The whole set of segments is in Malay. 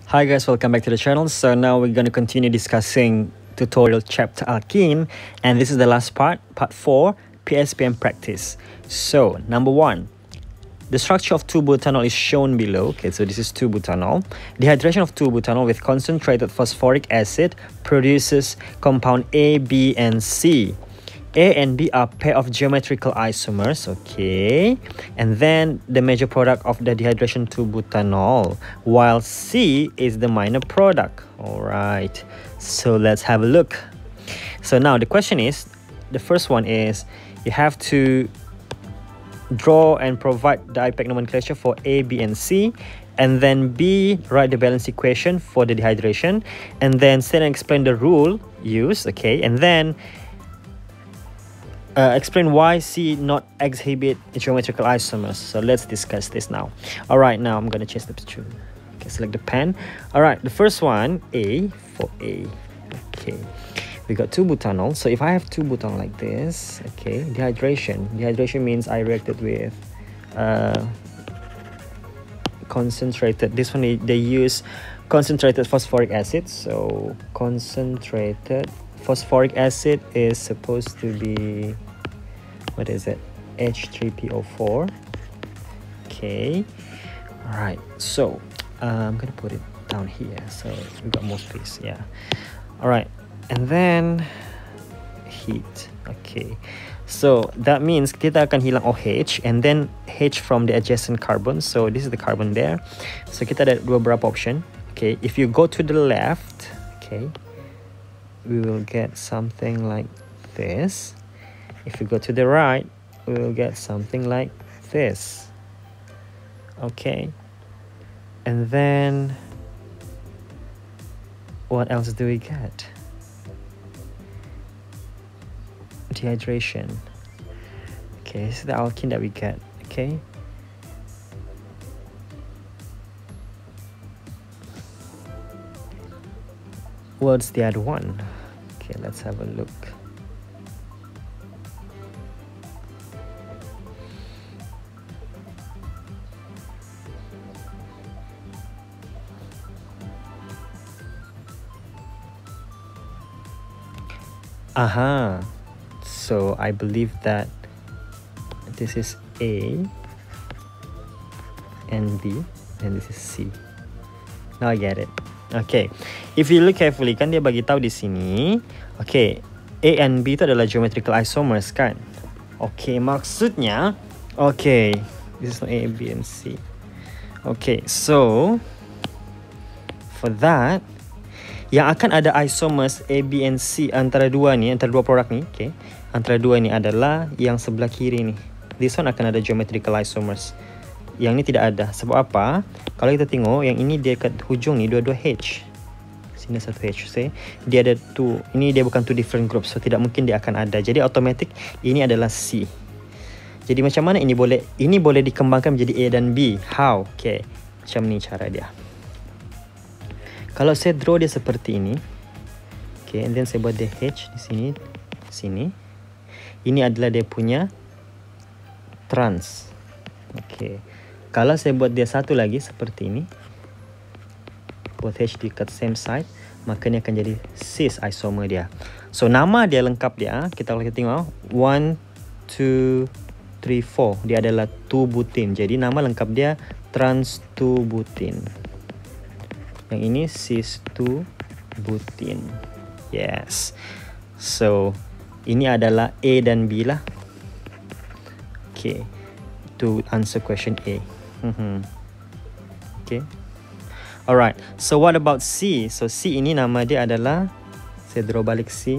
Hi guys, welcome back to the channel. So now we're going to continue discussing tutorial chapter alkene, and this is the last part 4, PSPM practice. So number 1, the structure of 2-butanol is shown below. Okay, so this is 2-butanol. Dehydration of 2-butanol with concentrated phosphoric acid produces compound A, B, and C. A and B are pair of geometrical isomers, okay, and then the major product of the dehydration 2-butanol, while C is the minor product. All right, so let's have a look. So now the question is, the first one is, you have to draw and provide the IUPAC nomenclature for A, B, and C, and then B, write the balance equation for the dehydration, and then say and explain the rule used, okay, and then explain why C not exhibit geometrical isomers. So let's discuss this now. All right, now I'm gonna change the picture. Okay, select the pen. All right, the first one, A, for A. Okay, we got 2-butanol. So if I have 2-butanol like this, okay, dehydration means I reacted with concentrated, this one they use concentrated phosphoric acid. So concentrated phosphoric acid is supposed to be, what is it, H3PO4. Okay, all right, so I'm gonna put it down here so we got more space. Yeah, all right, and then heat. Okay, so that means kita akan hilang OH and then H from the adjacent carbon. So this is the carbon there, so kita ada beberapa option. Okay, if you go to the left, okay, we will get something like this. If we go to the right, we will get something like this. Okay, and then what else do we get? Dehydration. Okay, this is the alkene that we get. Okay, what's the other one? Okay, let's have a look. Aha, so I believe that this is A and B and this is C. Now I get it. Okay, if you look carefully, kan dia bagi tahu di sini, okay, A and B itu adalah geometrical isomers kan? Okay, maksudnya, okay, this is not A, B, and C. Okay, so for that, yang akan ada isomers A, B, and C antara dua produk ni, okay, antara dua ni adalah yang sebelah kiri ni. This one akan ada geometrical isomers. Yang ni tidak ada. Sebab apa? Kalau kita tengok, yang ini dia kat hujung ni dua-dua H. Sini satu H, say. Dia ada two. Ini dia bukan two different groups, so tidak mungkin dia akan ada. Jadi automatic ini adalah C. Jadi macam mana ini boleh dikembangkan menjadi A dan B? How? Okay, macam ni cara dia. Kalau saya draw dia seperti ini, okay, and then saya buat dia H di sini. Ini adalah dia punya trans. Okay. Kalau saya buat dia satu lagi seperti ini, buat H dekat same side, maka ni akan jadi cis isomer dia. So nama dia lengkap dia, kita tengok 1, 2, 3, 4. Dia adalah 2-butin. Jadi nama lengkap dia trans 2-butin. Yang ini cis 2-butin. Yes. So ini adalah A dan B lah. Okay, to answer question A. Okay, alright, so what about C? So C ini nama dia adalah, saya draw balik C.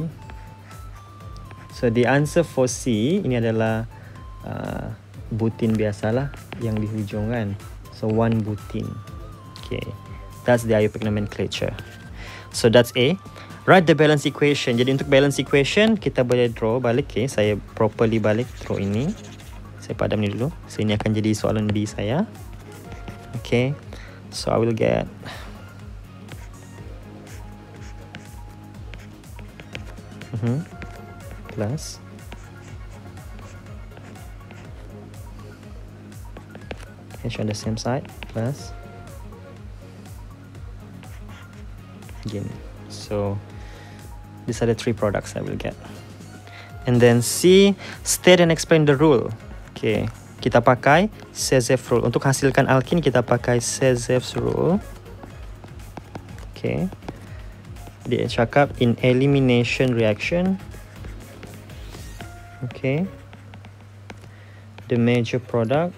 So the answer for C ini adalah butin biasalah yang di hujung kan. So 1 butin. Okay, that's the IUPAC nomenclature. So that's A. Write the balance equation. Jadi untuk balance equation kita boleh draw balik. Okay, saya properly balik draw ini. Saya padam ni dulu. So ini akan jadi soalan B saya. Okay, so I will get plus H on the same side plus Gini. So these are the 3 products I will get. And then C, state and explain the rule. Okay, kita pakai Sezev's rule. Untuk hasilkan alkin kita pakai Sezev's rule. Okay, dia cakap in elimination reaction, okay, the major product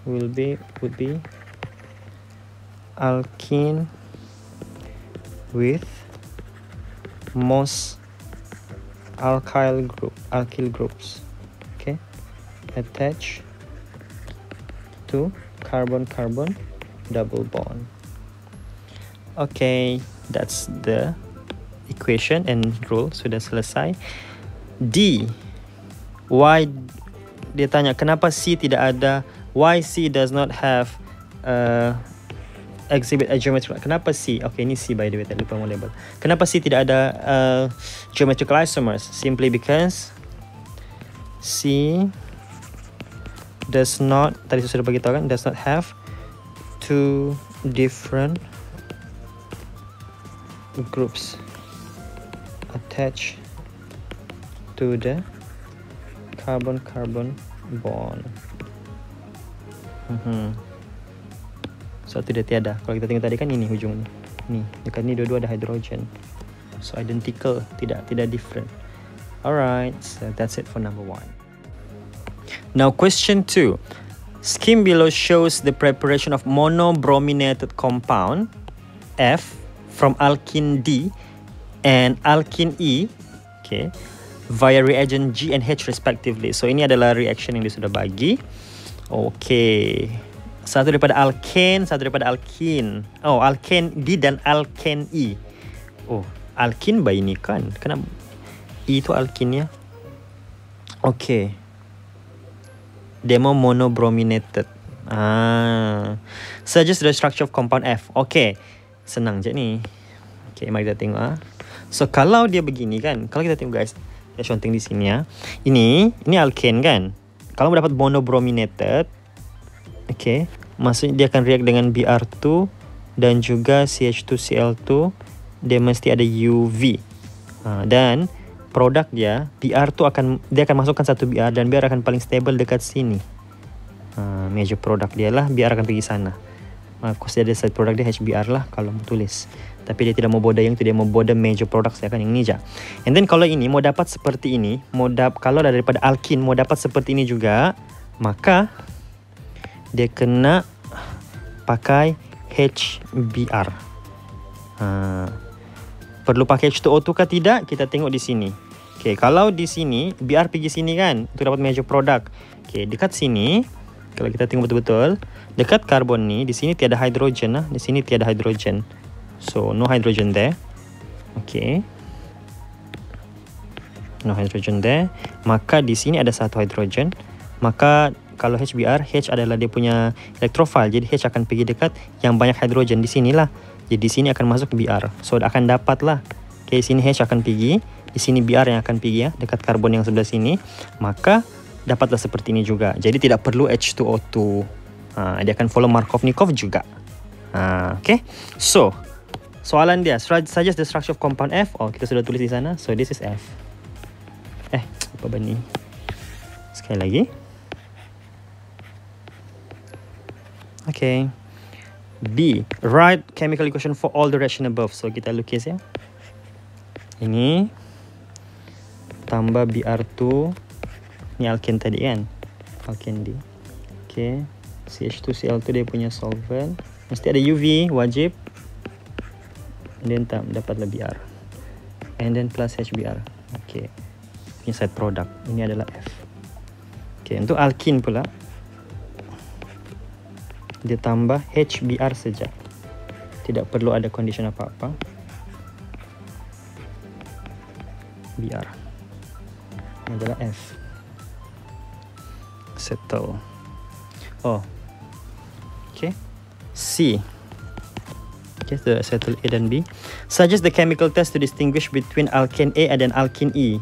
would be alkene with most alkyl groups, okay, attached to carbon-carbon double bond. Okay, that's the equation and rule. Sudah selesai. D, why dia tanya kenapa C tidak ada, why C does not have exhibit a geometrical. Kenapa C? Okay, ini C by the way, tak lupa mau label. Kenapa C tidak ada geometrical isomers? Simply because C does not, tadi saya sudah beritahu kan, does not have 2 different groups attached to the carbon-carbon bond. Satu dia tiada. Kalau kita tengok tadi kan ini hujung ni. Dekat ni dua-dua ada hydrogen. So identical, tidak different. Alright, so that's it for number 1. Now question 2. Scheme below shows the preparation of monobrominated compound F from alkene D and alkene E, okay, via reagent G and H respectively. So ini adalah reaction yang dia sudah bagi. Okay, satu daripada alkane, satu daripada alkene. Oh, alkane D dan alkane E. Oh, alkene by ini kan? Kenapa E itu alkene ya? Okay, demo monobrominated. Suggest the structure of compound F. Okay, senang je ni. Okay, mari kita tengok. So kalau dia begini kan, kalau kita tengok guys, saya conteng di sini ya. Ini alkane kan. Kalau mendapat monobrominated, okay, maksudnya dia akan react dengan Br2 dan juga CH2Cl2. Dia mesti ada UV. Dan produk dia Br2 akan masukkan satu Br dan Br akan paling stable dekat sini. Major produk dia lah, Br akan pergi sana. Course dia ada side produk dia HBr lah kalau mau tulis. Tapi dia tidak mau border yang itu, dia mau border major product saya kan yang ni je. And then kalau ini mau dapat seperti ini, kalau daripada alkene mau dapat seperti ini juga, maka dia kena pakai HBr. Perlu pakai H2O2 kah tidak? Kita tengok di sini. Okay, kalau di sini Br pergi sini kan untuk dapat major product. Okay, dekat sini kalau kita tengok betul-betul, dekat karbon ni di sini tiada hidrogen lah, di sini tiada hidrogen. So no hydrogen there. Okay, no hydrogen there. Maka di sini ada satu hidrogen. Maka kalau HBr, H adalah dia punya elektrofil. Jadi H akan pergi dekat yang banyak hidrogen di sinilah. Jadi di sini akan masuk Br. So akan dapat lah. Okay, sini H akan pergi, di sini Br yang akan pergi ya, dekat karbon yang sebelah sini. Maka dapatlah seperti ini juga. Jadi tidak perlu H2O2. Dia akan follow Markovnikov juga. Okay, so soalan dia, suggest the structure of compound F. Oh, kita sudah tulis di sana. So this is F. Lupa bani. Sekali lagi. Okay. B, write chemical equation for all the reaction above. So kita lukis ya. Ini tambah Br2. Ini alkane tadi kan, alkane D. Okay, CH2Cl2 dia punya solvent. Mesti ada UV, wajib. And then dapatlah Br. And then plus HBr. Okay, ini side product. Ini adalah F. Okay, untuk alkene pula, dia tambah HBr saja. Tidak perlu ada condition apa-apa. Br. Ini adalah F. Settle. Oh. Okay. C. Okay, so settle A dan B. Suggest the chemical test to distinguish between alkane A and alkene E.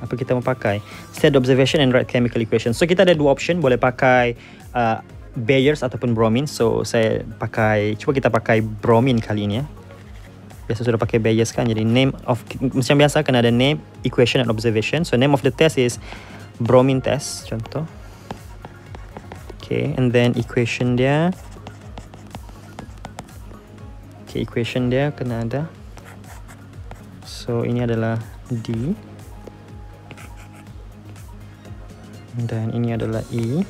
Apa kita mau pakai? State observation and write chemical equation. So kita ada dua option, boleh pakai Bayers ataupun bromine. So saya pakai, cuba kita pakai bromine kali ini ya. Biasa sudah pakai Bayers kan. Jadi name of, macam biasa kan ada name, equation and observation. So name of the test is bromine test contoh. Okay, and then equation dia. Okay, equation dia kena ada. So ini adalah D. Dan ini adalah E.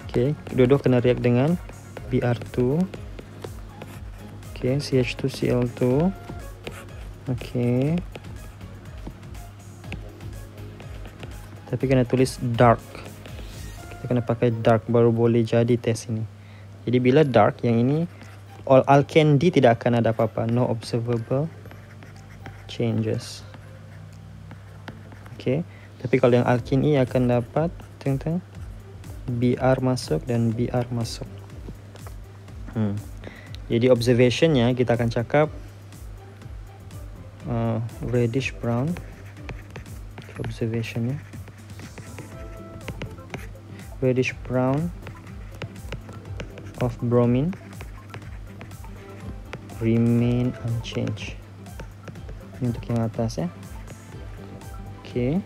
Okay, dua-dua kena react dengan Br2. Okay, CH2Cl2. Okay. Tapi kena tulis dark. Kita kena pakai dark baru boleh jadi tes ini. Jadi bila dark, yang ini all alkane D tidak akan ada apa-apa. No observable changes. Okay. Tapi kalau yang alkane E akan dapat tengok Br masuk dan Br masuk. Jadi observationnya kita akan cakap reddish brown. Observationnya reddish brown of bromine remain unchanged. Ini untuk yang atas ya. Okay.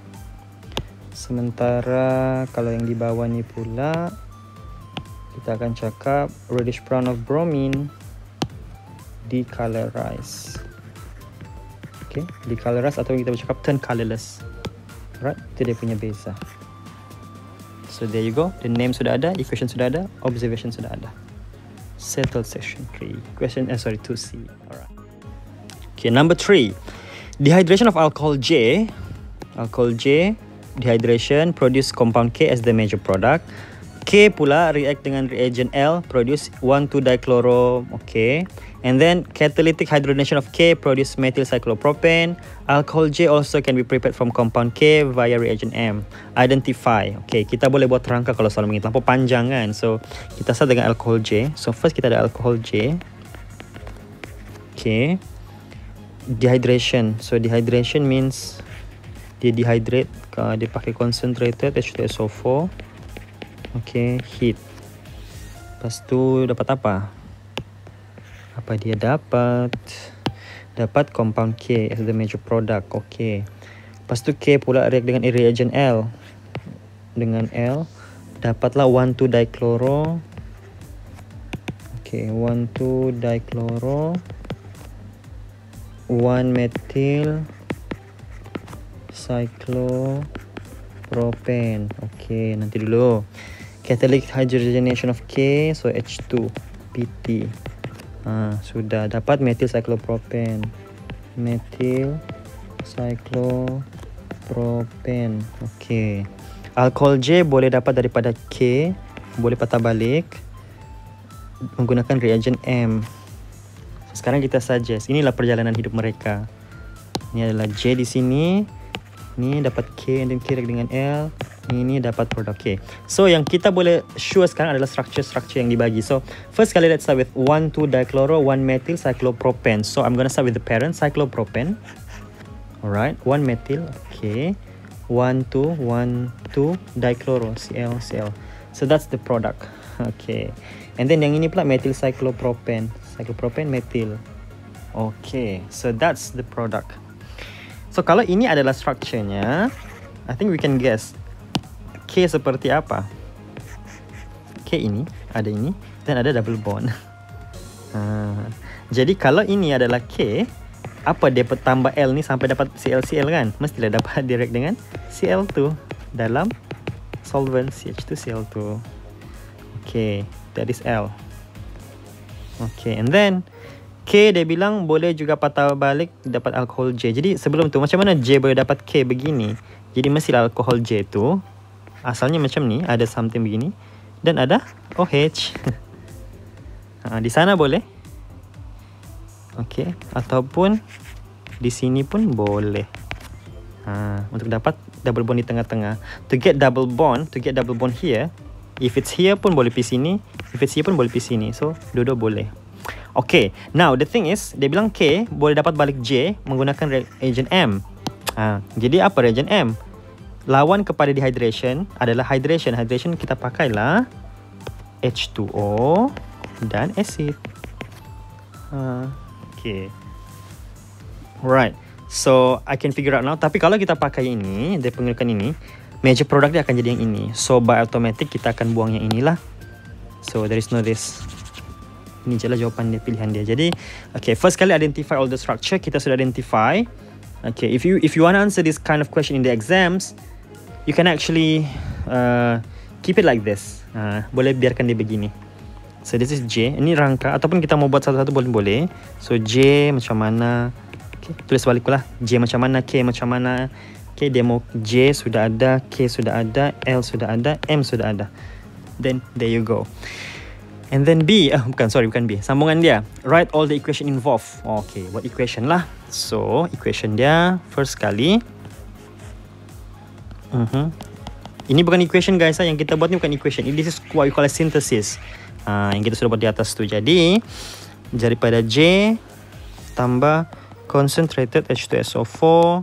Sementara kalau yang di bawah ni pula kita akan cakap reddish brown of bromine decolorize. Okay, decolorize atau kita bercakap turn colorless. Right, itu dia punya beza. So there you go. The name sudah ada, equation sudah ada, observation sudah ada. Settled section 3. Question 2C. Alright. Okay, number 3. Dehydration of alcohol J. Alcohol J, dehydration produce compound K as the major product. K pula react dengan reagent L, produce 1,2-dichloro. Okay. And then catalytic hydrogenation of K produce methyl cyclopropane. Alcohol J also can be prepared from compound K via reagent M. Identify. Okay, kita boleh buat rangka kalau soal begini terlampau panjang kan. So kita start dengan alcohol J. So first kita ada alcohol J. Okay. Dehydration. So dehydration means dia dehydrate, dia pakai concentrated H2SO4. Okay, heat. Lepas tu dapat apa? Apa dia dapat? Dapat compound K as the major product. Okay. Lepas tu K pula react dengan reagent L. Dengan L dapatlah 1,2-dichloro. Okay, 1,2-dichloro 1-methyl cyclopropane. Okay, nanti dulu. Catalytic hydrogenation of K, so H2 PT. Sudah dapat methyl cyclopropane. Methyl cyclopropane. Okay. Alcohol J boleh dapat daripada K, boleh patah balik menggunakan reagent M. Sekarang kita suggest, inilah perjalanan hidup mereka. Ini adalah J di sini. Ni dapat K and then K dengan L. Ini dapat produk K. So yang kita boleh show sekarang adalah structure yang dibagi. So first kali let's start with 1,2-dichloro 1-methyl cyclopropane. So I'm gonna start with the parent cyclopropane. Alright, 1-methyl. Okay. 1,2-dichloro Cl. So that's the product. Okay. And then yang ini pula methyl cyclopropane. Cyclopropane methyl. Okay. So that's the product. So kalau ini adalah structure-nya, I think we can guess K seperti apa. K ini, ada ini, dan ada double bond. Jadi kalau ini adalah K, apa dia tambah L ni sampai dapat ClCl kan? Mestilah dapat direct dengan Cl2 dalam solvent CH2Cl2. Okay, that is L. Okay, and then K dia bilang boleh juga patah balik dapat alkohol J. Jadi sebelum tu macam mana J boleh dapat K begini? Jadi mestilah alkohol J tu asalnya macam ni, ada something begini dan ada OH. Di sana boleh. Okey, ataupun di sini pun boleh. Untuk dapat double bond di tengah-tengah. To get double bond here, if it's here pun boleh pergi sini, if it's here pun boleh pergi sini. So dua-dua boleh. Okay, now the thing is, dia bilang K boleh dapat balik J menggunakan reagent M. Jadi apa reagent M? Lawan kepada dehydration adalah hydration. Hydration kita pakailah H2O dan acid. Okay. Alright. So I can figure out now. Tapi kalau kita pakai ini, dia penggunakan ini, major product dia akan jadi yang ini. So by automatic kita akan buang yang inilah. So there is no this. Ini je lah jawapan dia, pilihan dia. Jadi, okay, first kali identify all the structure. Kita sudah identify. Okay, if you want to answer this kind of question in the exams, you can actually keep it like this. Boleh biarkan dia begini. So this is J. Ini rangka. Ataupun kita mau buat satu-satu boleh. So J macam mana? Okay, tulis balik pula. J macam mana? K macam mana? Okay, demo J sudah ada, K sudah ada, L sudah ada, M sudah ada. Then there you go. And then B, bukan B. Sambungan dia. Write all the equation involved. Okay, buat equation lah. So, equation dia first kali. Ini bukan equation guys, yang kita buat ni bukan equation. This is what we call a synthesis. Yang kita sudah buat di atas tu. Jadi, daripada J tambah concentrated H2SO4.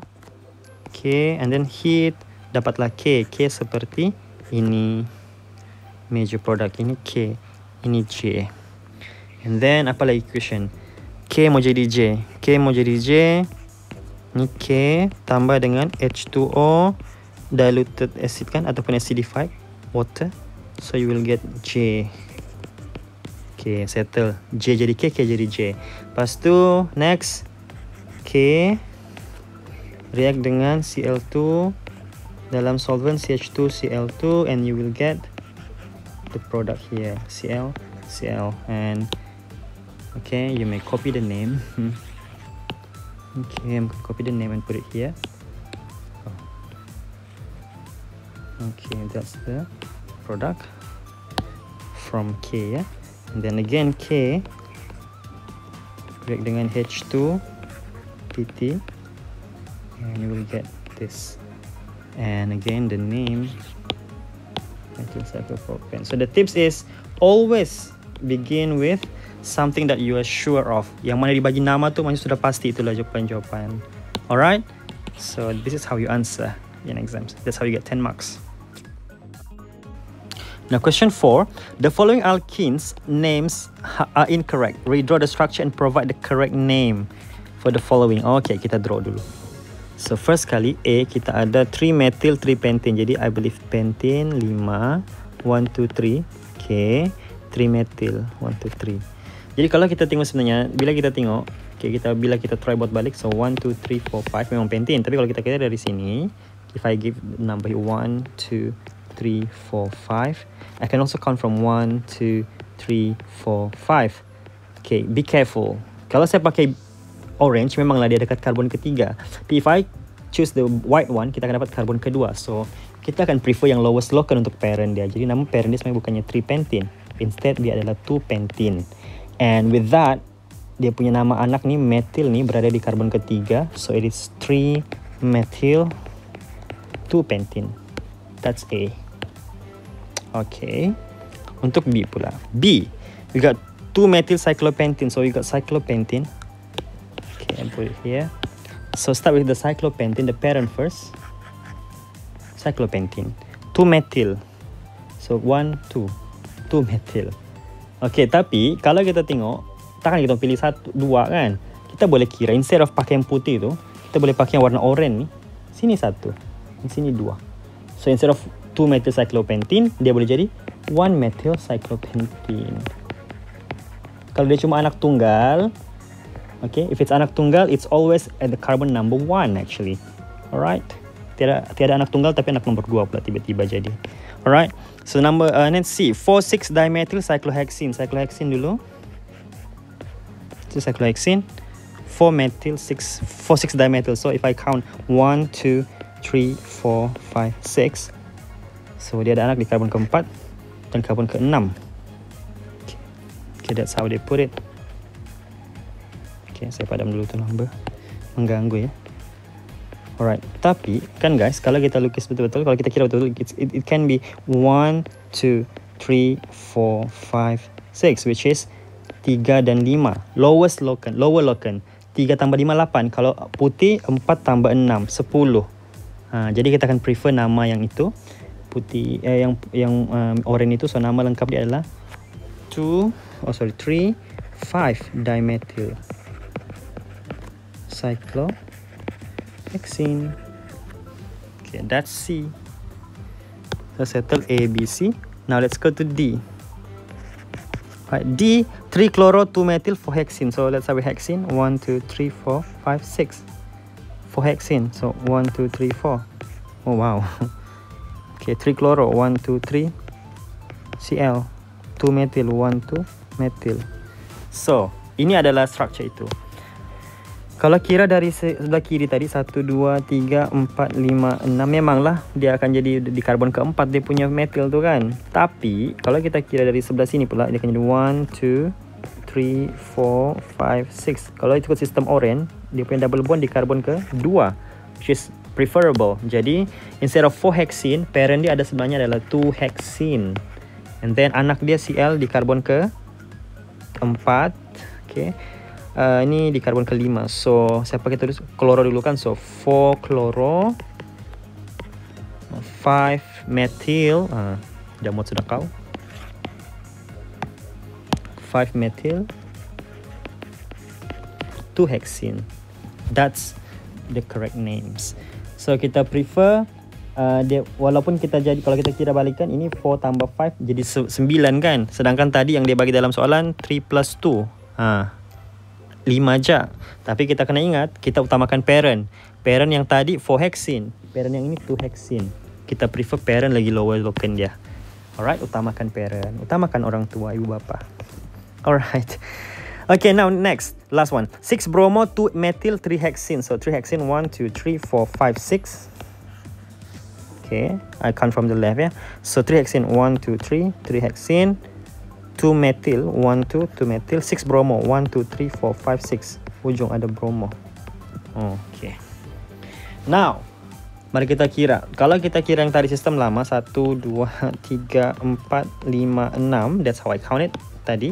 Okay, and then heat. Dapatlah K. K seperti ini. Major product ini K. Ini J. And then apa lagi equation? K mau jadi J. K mau jadi J. Ini K tambah dengan H2O diluted acid kan, ataupun acidified water. So you will get J. Okay, settle. J jadi K, K jadi J. Lepas tu next K react dengan Cl2 dalam solvent CH2Cl2 and you will get the product here, Cl, and okay, you may copy the name. Okay, I'm gonna copy the name and put it here. Okay, that's the product from K, yeah. And then again K react dengan H2 PT and you will get this. And again the name methyl cyclopropane. So the tips is always begin with something that you are sure of. Yang mana dibagi nama tu macam sudah pasti itulah jawapan-jawapan. Alright? So this is how you answer in exams. That's how you get 10 marks. Now question 4. The following alkenes names are incorrect. Redraw the structure and provide the correct name for the following. Okay, kita draw dulu. So first kali A kita ada 3-methyl 3-pentene. Jadi I believe pentene 5 1 2 3. Okay, 3-methyl 1 2 3. Jadi kalau kita tengok sebenarnya bila kita tengok, okay, bila kita try buat balik, so 1 2 3 4 5 memang pentene. Tapi kalau kita kira dari sini, if I give number 1 2 3 4 5, I can also count from 1 2 3 4 5. Okay, be careful. Kalau saya pakai orange, memanglah dia dekat karbon ketiga. Tapi if I choose the white one, kita akan dapat karbon kedua. So, kita akan prefer yang lowest locus untuk parent dia. Jadi, nama parent dia sebenarnya bukannya 3-pentene. Instead, dia adalah 2-pentene. And with that, dia punya nama anak ni, methyl ni, berada di karbon ketiga. So, it is 3-methyl 2-pentene. That's A. Okay. Untuk B pula. B, we got 2-methyl cyclopentene. So, we got cyclopentene. Okay, I put it here. So start with the cyclopentene, the parent first. Cyclopentene. 2-methyl. So 1, 2. 2-methyl. Okay, tapi kalau kita tengok, takkan kita pilih 1, 2 kan? Kita boleh kira, instead of pakai yang putih tu, kita boleh pakai yang warna oranye ni. Sini 1, di sini 2. So instead of 2-methyl cyclopentene, dia boleh jadi 1-methyl cyclopentene. Kalau dia cuma anak tunggal, okay, if it's anak tunggal, it's always at the carbon number 1 actually. Alright. Tiada anak tunggal tapi anak nombor 2 pula tiba-tiba jadi. Alright. So number let's see. 4,6-dimethyl cyclohexene. Cyclohexene dulu. So cyclohexene. 4,6-dimethyl. So if I count 1 2 3 4 5 6. So dia ada anak di karbon keempat dan karbon keenam. Okay, that's how they put it. Okay, saya padam dulu tu number. Mengganggu ya. Alright, tapi kan guys, kalau kita lukis betul-betul, kalau kita kira betul-betul, it can be 1, 2, 3, 4, 5, 6, which is 3 dan 5. Lowest locus, lower locus. 3 tambah 5, 8. Kalau putih, 4 tambah 6, 10. Jadi kita akan prefer nama yang itu. Putih, yang oranye itu, so nama lengkap dia adalah 3 5 dimethyl cyclohexene. Okay, that's C. So settle A, B, C. Now let's go to D. Right, D, 3 chloro 2 methyl 4 hexene. So let's start with hexene. 1 2 3 4 5 6 4 hexene. So 1 2 3 4. Oh wow. Okay, 3 chloro 1 2 3 Cl 2 methyl 1 2 methyl. So ini adalah structure itu. Kalau kira dari sebelah kiri tadi 1 2 3 4 5 6, memanglah dia akan jadi di karbon keempat dia punya metil tu kan. Tapi kalau kita kira dari sebelah sini pula dia akan jadi 1 2 3 4 5 6. Kalau ikut sistem oren, dia punya double bond di karbon ke-2, which is preferable. Jadi instead of 4 hexene, parent dia ada sebelahnya adalah 2 hexene. And then anak dia Cl di karbon ke-4. Okay. Ini di karbon ke-5. So saya pakai tulis kloro dulu kan. So 4 kloro 5 methyl. Jamut sudah kau. 5 methyl 2 hexene. That's the correct names. So kita prefer dia, walaupun kita jadi, kalau kita kira balikan, ini 4 tambah 5 jadi 9 kan. Sedangkan tadi yang dia bagi dalam soalan 3 plus 2 5 aja. Tapi kita kena ingat, kita utamakan parent. Parent yang tadi 4 hexene, parent yang ini 2 hexene. Kita prefer parent lagi lower loken dia. Alright, utamakan parent, utamakan orang tua, ibu bapa. Alright. Okay, now next, last one. 6 bromo 2 methyl 3 hexene. So 3 hexene 1 2 3 4 5 6. Okay, I count from the left ya. So 3 hexene 1 2 3 3 hexene 2 methyl 1 2 2 methyl 6 bromo 1 2 3 4 5 6. Ujung ada bromo. Okay. Now mari kita kira. Kalau kita kira yang tadi sistem lama 1 2 3 4 5 6, that's how I count it tadi.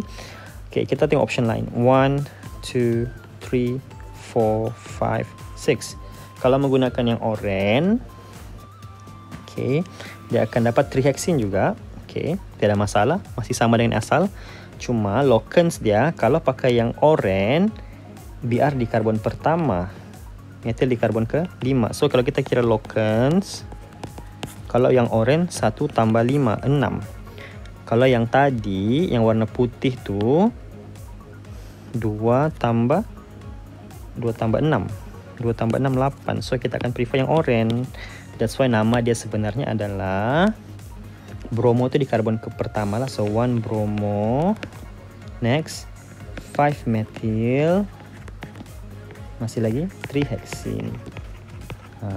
Okay, kita tengok option lain. 1 2 3 4 5 6. Kalau menggunakan yang oranye, okay, dia akan dapat 3 hexene juga. Okay, tidak ada masalah, masih sama dengan asal. Cuma locants dia kalau pakai yang oranye, Br di karbon pertama, metil di karbon ke-5. So kalau kita kira locants, kalau yang oranye 1 tambah 5 6. Kalau yang tadi yang warna putih tu 2 tambah 6. 2 tambah 6 8. So kita akan prefer yang oranye. That's why nama dia sebenarnya adalah bromo tu di karbon ke pertama lah. So 1 bromo. Next 5 methyl. Masih lagi 3 hexene.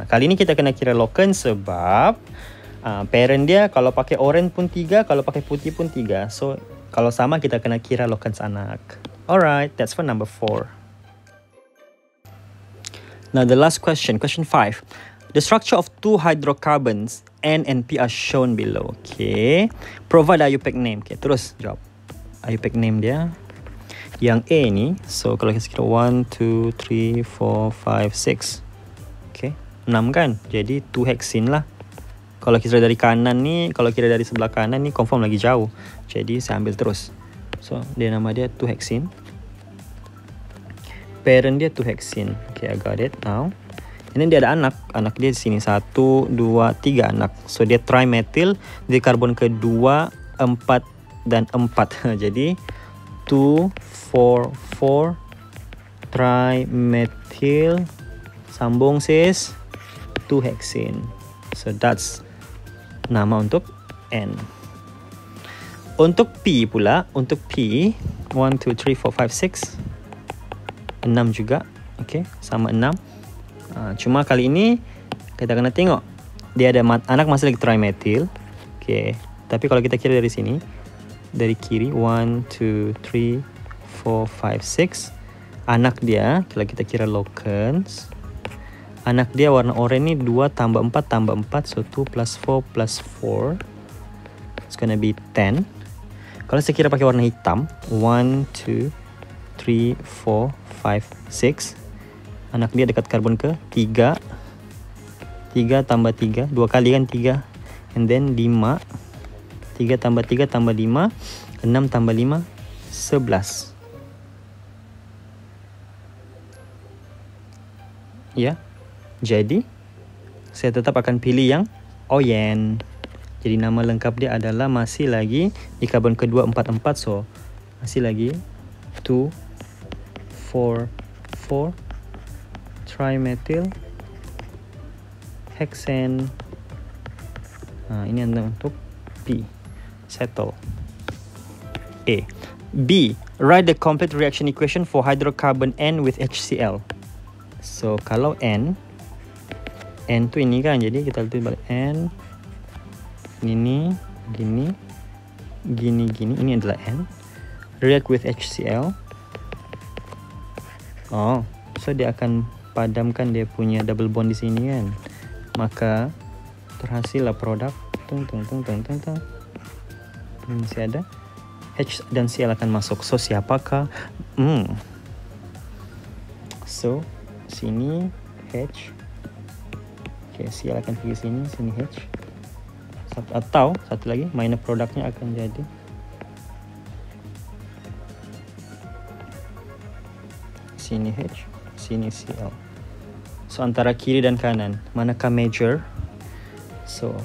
Kali ini kita kena kira locant sebab parent dia kalau pakai orange pun 3, kalau pakai putih pun 3. So kalau sama kita kena kira locant anak. Alright, that's for number 4. Now the last question, question 5. The structure of 2 hydrocarbons N and P are shown below. Okay. Provide IUPAC name. Okay, terus jawab. IUPAC name dia. Yang A ni, so kalau kita kira 1, 2, 3, 4, 5, 6. Okay, 6 kan? Jadi 2 hexene lah. Kalau kira dari kanan ni, kalau kira dari sebelah kanan ni, confirm lagi jauh. Jadi saya ambil terus. So, dia nama dia 2 hexene. Parent dia 2 hexene. Okay, I got it now. Ini dia ada anak dia di sini 1 2 3 anak. So dia trimethyl di karbon ke-2 4 dan 4. Jadi 2 4 4 trimethyl sambung sis 2 hexene. So that's nama untuk N. Untuk P pula, untuk P 1 2 3 4 5 6 6 juga. Okay, sama 6. Cuma kali ini kita kena tengok dia ada anak masih lagi trimethyl. Okay, tapi kalau kita kira dari sini, dari kiri 1 2 3 4 5 6, anak dia kalau kita kira locants, anak dia warna oranye ni 2 tambah 4 tambah 4, so 2 plus 4 plus 4, it's gonna be 10. Kalau saya kira pakai warna hitam 1 2 3 4 5 6, anak dia dekat karbon ke 3 tambah 3, 2 kali kan 3, and then 5 3 tambah 3 tambah 5. 6 tambah 5, 11. Ya, jadi saya tetap akan pilih yang Oyen. Jadi nama lengkap dia adalah masih lagi di karbon kedua 44. So masih lagi 2, 4, 4 trimethyl hexane. Ini untuk P. Settle. A. B. Write the complete reaction equation for hydrocarbon N with HCl. So kalau N tu ini kan, jadi kita tulis balik N. Ini gini, gini, gini. Ini adalah N. React with HCl. Oh, so dia akan padamkan dia punya double bond di sini kan. Maka terhasillah produk. Masih ada H dan Cl akan masuk. So siapakah? So sini H. Okay, Cl akan pergi sini, sini H. Atau satu lagi minor produknya akan jadi sini H, sini Cl. So antara kiri dan kanan manakah major? So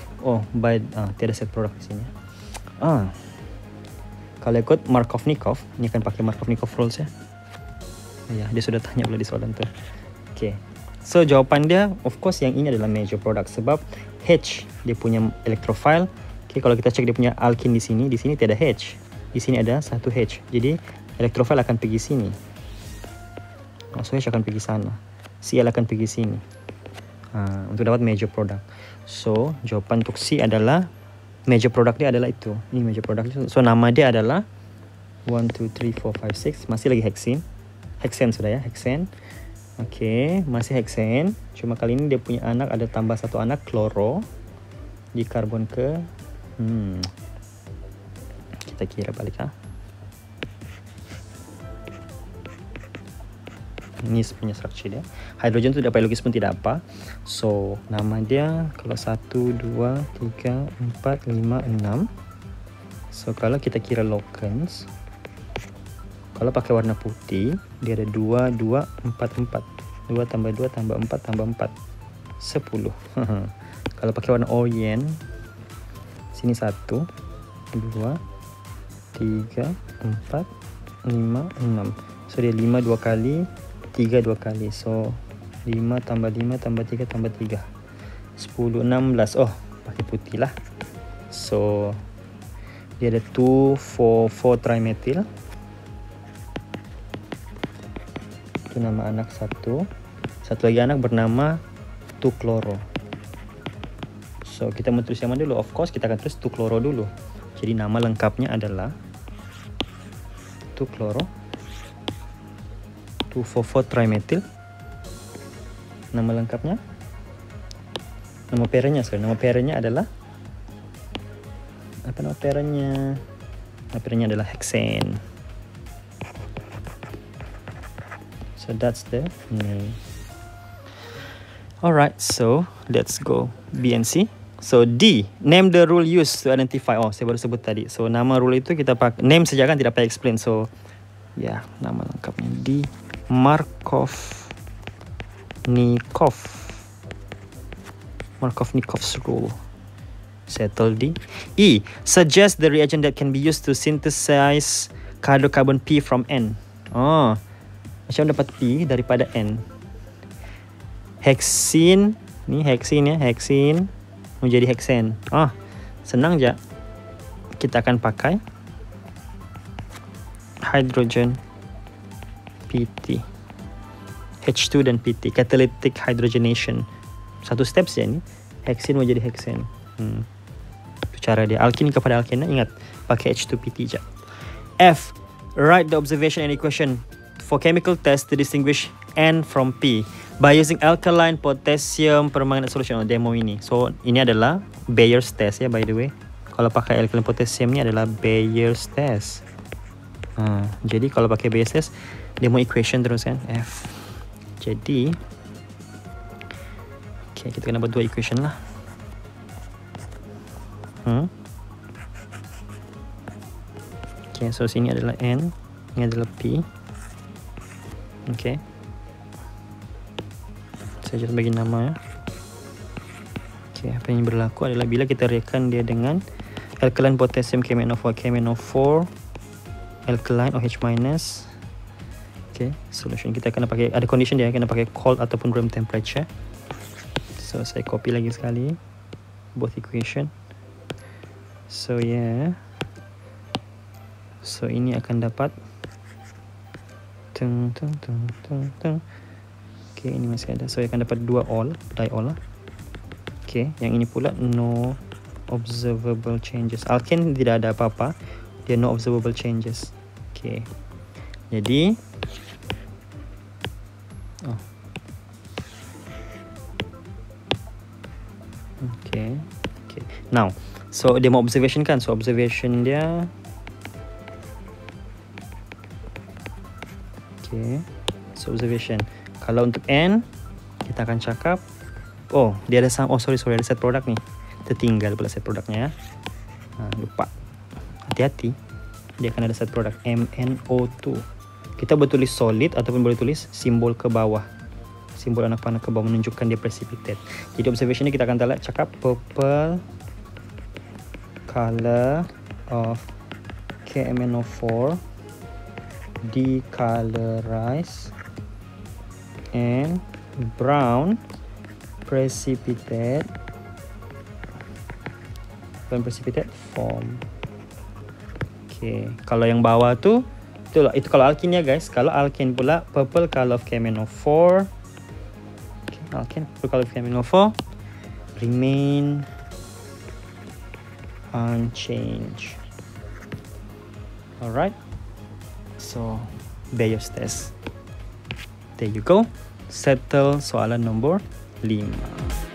tiada set produk di sini. Kalau ikut Markovnikov, ini akan pakai Markovnikov rules ya. Ya, dia sudah tanya pula di soalan tu. Okay. So jawapan dia of course yang ini adalah major product sebab H dia punya electrophile. Okay, kalau kita cek dia punya alkin di sini tiada H. Di sini ada satu H. Jadi electrophile akan pergi sini. So H akan pergi sana. Cl akan pergi sini. Untuk dapat major product. So jawapan untuk C adalah major product dia adalah itu. Ini major product. So nama dia adalah 1, 2, 3, 4, 5, 6. Masih lagi hexane. Hexane sudah ya, hexane. Okay, masih hexane. Cuma kali ini dia punya anak ada tambah satu anak kloro di karbon ke. Kita kira balik Ini punya structure dia. Hidrogen tu tidak payah lukis pun tidak apa. So nama dia kalau 1, 2, 3, 4, 5, 6. So kalau kita kira locants, kalau pakai warna putih dia ada 2, 2, 4, 4. 2 tambah 2 tambah 4 tambah 4, 10. Kalau pakai warna orient, sini 1, 2, 3, 4, 5, 6. So dia 5 2 kali, 3 2 kali. So 5 tambah 5 tambah 3 tambah 3, 10, 16. Oh, pakai putih lah. So dia ada 2, 4, 4 trimethyl. Itu nama anak satu. Satu lagi anak bernama 2-chloro. So kita mau tulis yang mana dulu? Of course kita akan tulis 2-chloro dulu. Jadi nama lengkapnya adalah 2-chloro 2,4,4 trimethyl. Nama lengkapnya, nama pairnya sekarang. Nama pairnya adalah apa? Nama pairnya? Nama pairnya adalah hexane. So that's the name. Alright, so let's go B and C. So D, name the rule used to identify. Oh, saya baru sebut tadi. So nama rule itu kita pakai name saja kan, tidak payah explain. So ya, nama lengkapnya D. Markovnikov's rule. Settle D. E. Suggest the reagent that can be used to synthesize hydrocarbon P from N. Oh, macam dapat P daripada N. Hexene. Ni hexene ya, hexene menjadi hexane. Senang je. Kita akan pakai hydrogen PT, H2 dan PT, catalytic hydrogenation. Satu step saja ni, hexene menjadi hexane. Itu cara dia. Alkin kepada alkena, ingat pakai H2PT je. F, write the observation and equation for chemical test to distinguish N from P by using alkaline potassium permanganate solution. Demo ini. So ini adalah Bayer's test ya, by the way. Kalau pakai alkaline potassium ni adalah Bayer's test. Jadi kalau pakai Bayer's test, demo equation terus kan, F. Jadi kita kena buat dua equation lah. Okay, so sini adalah N, ini adalah P. Okay, saya just bagi nama ya. Okay, apa yang berlaku adalah bila kita reakan dia dengan alkaline potassium KMnO4, KMnO4 alkaline OH minus. Okay, solution kita kena pakai, ada condition dia kena pakai cold ataupun room temperature. So saya copy lagi sekali both equation. So yeah, so ini akan dapat okay, ini masih ada, so akan dapat 2 diol lah. Okay, yang ini pula no observable changes. Alkane tidak ada apa-apa, dia no observable changes. Okay, jadi okay, now so dia mau observation kan, so observation dia okay, so observation kalau untuk N kita akan cakap dia ada sorry ada set produk nih, tertinggal pula set produknya. Lupa, hati-hati, dia akan ada set produk MnO2. Kita boleh tulis solid ataupun boleh tulis simbol ke bawah, simbol anak panah ke bawah menunjukkan dia precipitate. Jadi observation ni kita akan cakap purple color of KMnO4 decolorized and brown precipitate form. Okay, kalau yang bawah tu itulah, itu kalau alkene ya guys. Kalau alkene pula purple color of KMnO4. Okay, alkene purple color of KMnO4 remain unchanged. Alright, so Bayes test. There you go. Settle soalan nombor 5.